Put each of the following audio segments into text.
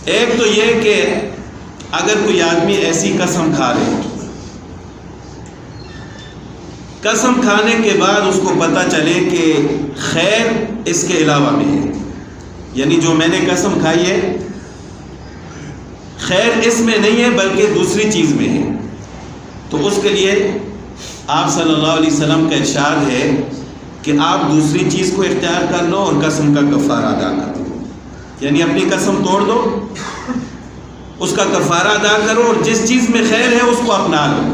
ایک تو یہ کہ اگر کوئی آدمی ایسی قسم کھا لے، قسم کھانے کے بعد اس کو پتہ چلے کہ خیر اس کے علاوہ میں ہے، یعنی جو میں نے قسم کھائی ہے خیر اس میں نہیں ہے بلکہ دوسری چیز میں ہے، تو اس کے لیے آپ صلی اللہ علیہ وسلم کا ارشاد ہے کہ آپ دوسری چیز کو اختیار کر لو اور قسم کا کفارہ ادا کر دو، یعنی اپنی قسم توڑ دو، اس کا کفارہ ادا کرو اور جس چیز میں خیر ہے اس کو اپنا لو۔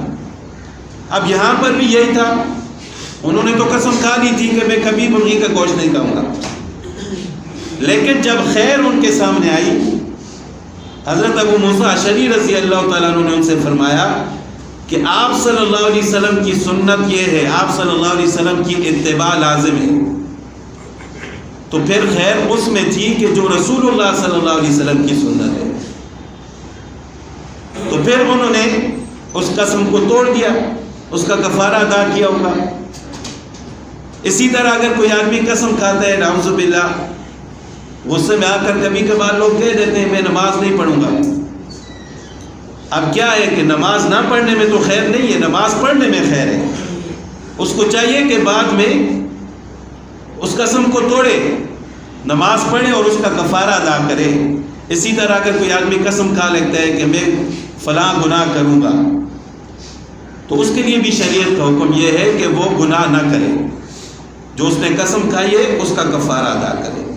اب یہاں پر بھی یہی تھا، انہوں نے تو قسم کھا لی تھی کہ میں کبھی مرغی کا گوشت نہیں کھاؤں گا، لیکن جب خیر ان کے سامنے آئی، حضرت ابو موسیٰ اشعری رضی اللہ تعالیٰ عنہ نے ان سے فرمایا کہ آپ صلی اللہ علیہ وسلم کی سنت یہ ہے، آپ صلی اللہ علیہ وسلم کی اتباع لازم ہے، تو پھر خیر اس میں تھی کہ جو رسول اللہ صلی اللہ علیہ وسلم کی سنت ہے، تو پھر انہوں نے اس قسم کو توڑ دیا، اس کا کفارہ ادا کیا ہوگا۔ اسی طرح اگر کوئی آدمی قسم کھاتا ہے، نعوذ باللہ، غصے میں آ کر کبھی کبھار لوگ کہہ دیتے ہیں میں نماز نہیں پڑھوں گا، اب کیا ہے کہ نماز نہ پڑھنے میں تو خیر نہیں ہے، نماز پڑھنے میں خیر ہے، اس کو چاہیے کہ بعد میں اس قسم کو توڑے، نماز پڑھے اور اس کا کفارہ ادا کرے۔ اسی طرح اگر کوئی آدمی قسم کھا لیتا ہے کہ میں فلاں گناہ کروں گا، تو اس کے لیے بھی شریعت کا حکم یہ ہے کہ وہ گناہ نہ کرے، جو اس نے قسم کھائی ہے اس کا کفارہ ادا کرے۔